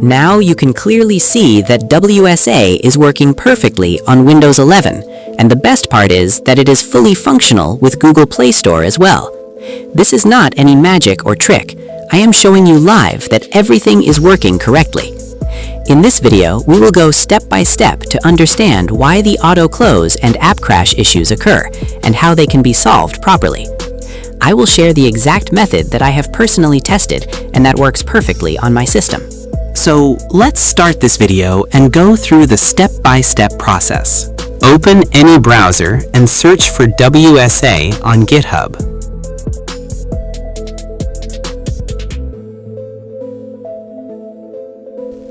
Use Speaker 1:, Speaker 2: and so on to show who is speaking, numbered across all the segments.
Speaker 1: Now you can clearly see that WSA is working perfectly on Windows 11, and the best part is that it is fully functional with Google Play Store as well. This is not any magic or trick. I am showing you live that everything is working correctly. In this video, we will go step by step to understand why the auto close and app crash issues occur and how they can be solved properly. I will share the exact method that I have personally tested and that works perfectly on my system. So let's start this video and go through the step-by-step process. Open any browser and search for WSA on GitHub.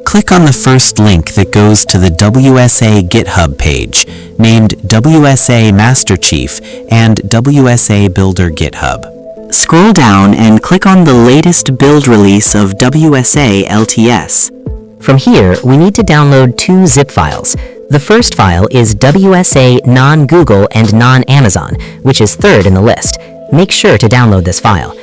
Speaker 1: Click on the first link that goes to the WSA GitHub page, named WSA Master Chief and WSA Builder GitHub. Scroll down and click on the latest build release of WSA LTS. From here, we need to download two zip files. The first file is WSA non-Google and non-Amazon, which is third in the list. Make sure to download this file.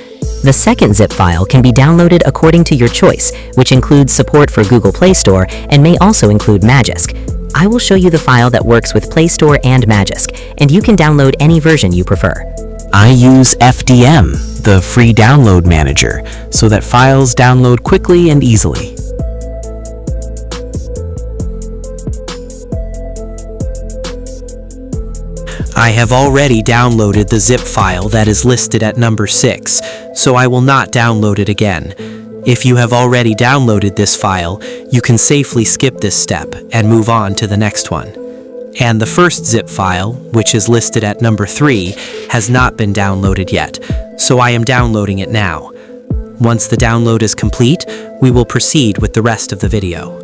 Speaker 1: The second zip file can be downloaded according to your choice, which includes support for Google Play Store and may also include Magisk. I will show you the file that works with Play Store and Magisk, and you can download any version you prefer. I use FDM, the free download manager, so that files download quickly and easily. I have already downloaded the zip file that is listed at number 6, so I will not download it again. If you have already downloaded this file, you can safely skip this step and move on to the next one. And the first zip file, which is listed at number 3, has not been downloaded yet, so I am downloading it now. Once the download is complete, we will proceed with the rest of the video.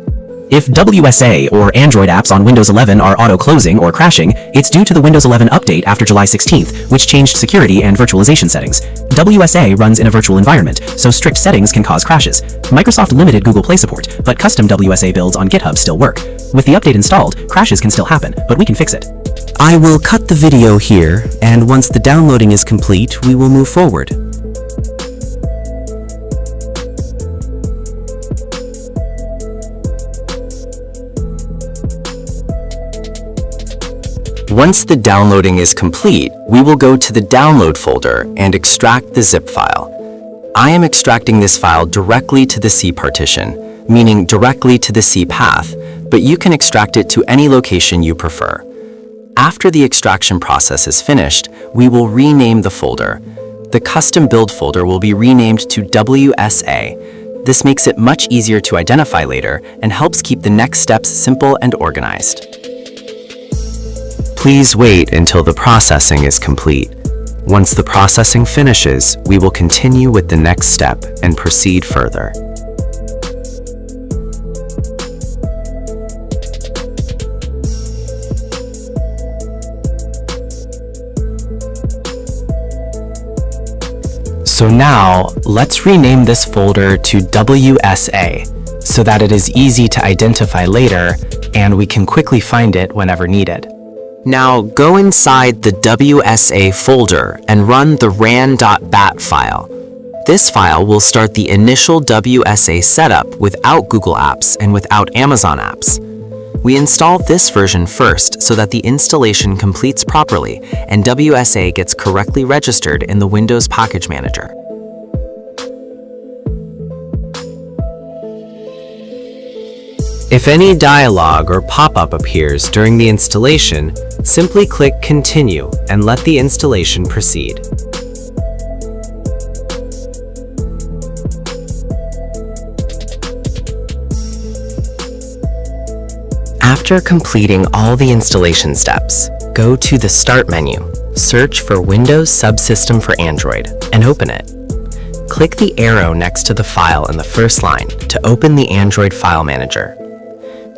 Speaker 1: If WSA or Android apps on Windows 11 are auto-closing or crashing, it's due to the Windows 11 update after July 16th, which changed security and virtualization settings. WSA runs in a virtual environment, so strict settings can cause crashes. Microsoft limited Google Play support, but custom WSA builds on GitHub still work. With the update installed, crashes can still happen, but we can fix it. I will cut the video here, and once the downloading is complete, we will move forward. Once the downloading is complete, we will go to the download folder and extract the zip file. I am extracting this file directly to the C partition, meaning directly to the C path, but you can extract it to any location you prefer. After the extraction process is finished, we will rename the folder. The custom build folder will be renamed to WSA. This makes it much easier to identify later and helps keep the next steps simple and organized. Please wait until the processing is complete. Once the processing finishes, we will continue with the next step and proceed further. So now, let's rename this folder to WSA so that it is easy to identify later and we can quickly find it whenever needed. Now go inside the WSA folder and run the ran.bat file. This file will start the initial WSA setup without Google Apps and without Amazon apps. We installed this version first so that the installation completes properly and WSA gets correctly registered in the Windows Package Manager. If any dialog or pop-up appears during the installation, simply click Continue and let the installation proceed. After completing all the installation steps, go to the Start menu, search for Windows Subsystem for Android, and open it. Click the arrow next to the file in the first line to open the Android File Manager.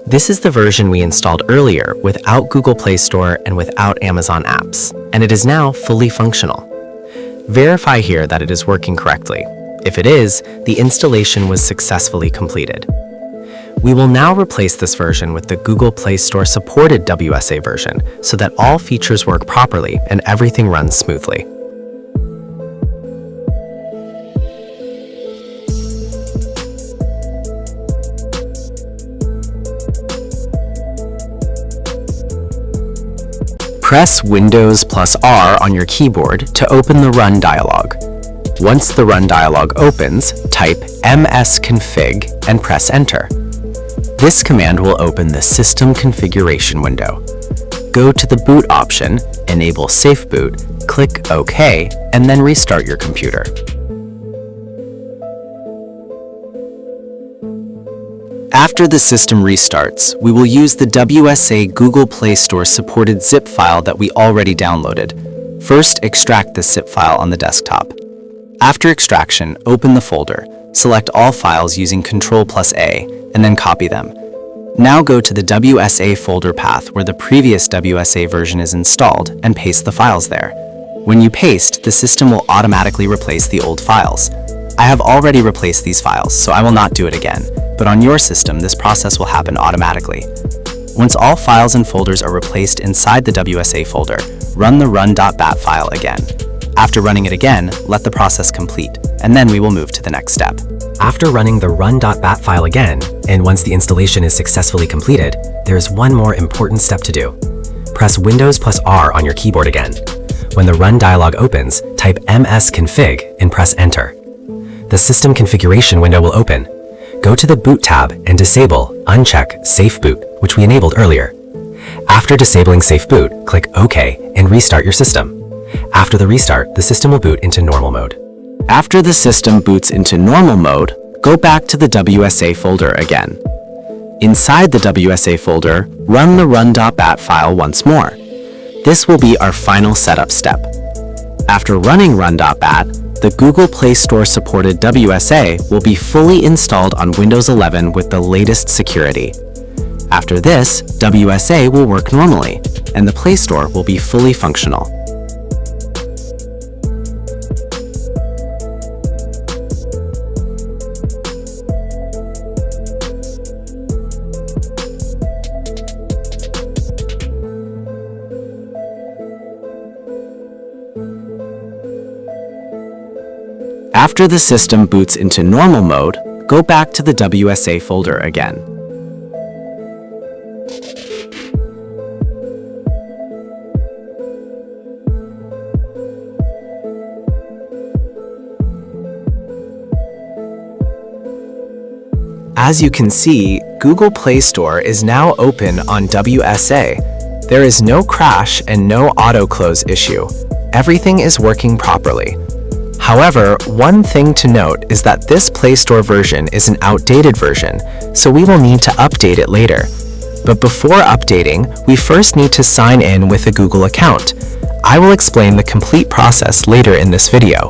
Speaker 1: This is the version we installed earlier without Google Play Store and without Amazon apps, and it is now fully functional. Verify here that it is working correctly. If it is, the installation was successfully completed. We will now replace this version with the Google Play Store supported WSA version so that all features work properly and everything runs smoothly.
Speaker 2: Press Windows plus R on your keyboard to open the Run dialog. Once the Run dialog opens, type msconfig and press Enter. This command will open the System Configuration window. Go to the Boot option, enable Safe Boot, click OK, and then restart your computer. After the system restarts, we will use the WSA Google Play Store supported zip file that we already downloaded. First, extract this zip file on the desktop. After extraction, open the folder, select all files using Ctrl+A, and then copy them. Now go to the WSA folder path where the previous WSA version is installed and paste the files there. When you paste, the system will automatically replace the old files. I have already replaced these files, so I will not do it again, but on your system, this process will happen automatically. Once all files and folders are replaced inside the WSA folder, run the run.bat file again. After running it again, let the process complete, and then we will move to the next step.
Speaker 3: After running the run.bat file again, and once the installation is successfully completed, there is one more important step to do. Press Windows plus R on your keyboard again. When the Run dialog opens, type msconfig and press Enter. The System Configuration window will open. Go to the Boot tab and uncheck Safe Boot, which we enabled earlier. After disabling Safe Boot, click OK and restart your system. After the restart, the system will boot into normal mode.
Speaker 2: After the system boots into normal mode, go back to the WSA folder again. Inside the WSA folder, run the run.bat file once more. This will be our final setup step. After running run.bat, the Google Play Store supported WSA will be fully installed on Windows 11 with the latest security. After this, WSA will work normally, and the Play Store will be fully functional. After the system boots into normal mode, go back to the WSA folder again. As you can see, Google Play Store is now open on WSA. There is no crash and no auto-close issue. Everything is working properly. However, one thing to note is that this Play Store version is an outdated version, so we will need to update it later. But before updating, we first need to sign in with a Google account. I will explain the complete process later in this video.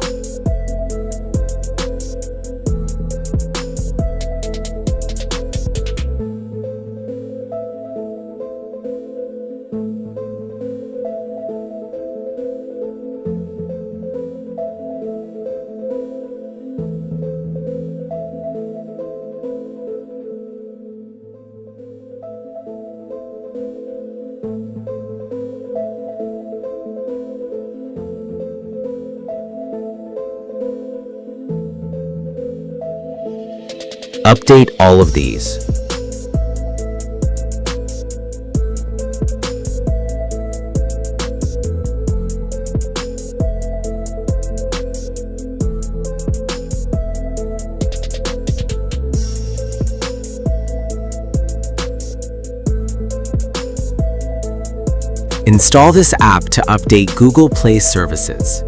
Speaker 1: Update all of these. Install this app to update Google Play services.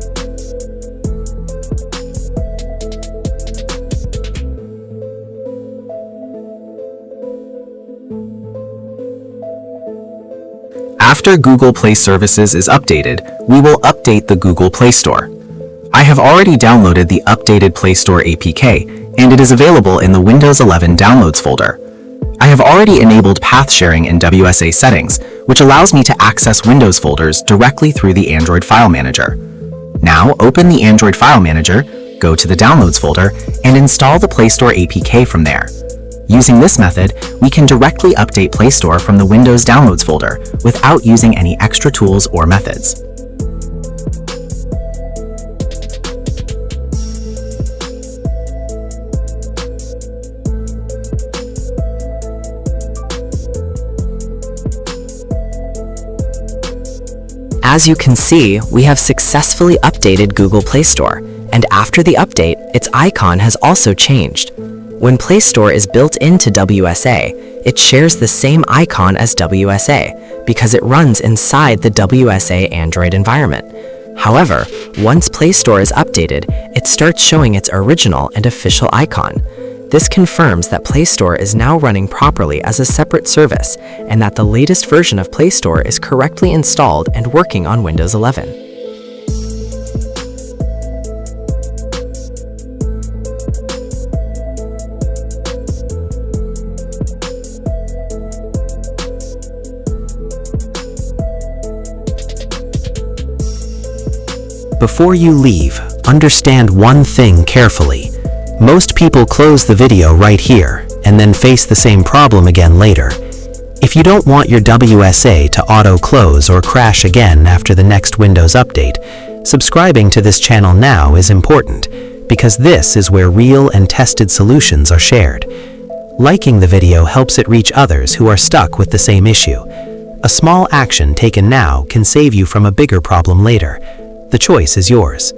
Speaker 1: After Google Play Services is updated, we will update the Google Play Store. I have already downloaded the updated Play Store APK, and it is available in the Windows 11 Downloads folder. I have already enabled path sharing in WSA settings, which allows me to access Windows folders directly through the Android File Manager. Now open the Android File Manager, go to the Downloads folder, and install the Play Store APK from there. Using this method, we can directly update Play Store from the Windows Downloads folder without using any extra tools or methods.
Speaker 4: As you can see, we have successfully updated Google Play Store, and after the update, its icon has also changed. When Play Store is built into WSA, it shares the same icon as WSA because it runs inside the WSA Android environment. However, once Play Store is updated, it starts showing its original and official icon. This confirms that Play Store is now running properly as a separate service and that the latest version of Play Store is correctly installed and working on Windows 11.
Speaker 1: Before you leave, understand one thing carefully. Most people close the video right here and then face the same problem again later. If you don't want your WSA to auto-close or crash again after the next Windows update, subscribing to this channel now is important because this is where real and tested solutions are shared. Liking the video helps it reach others who are stuck with the same issue. A small action taken now can save you from a bigger problem later. The choice is yours.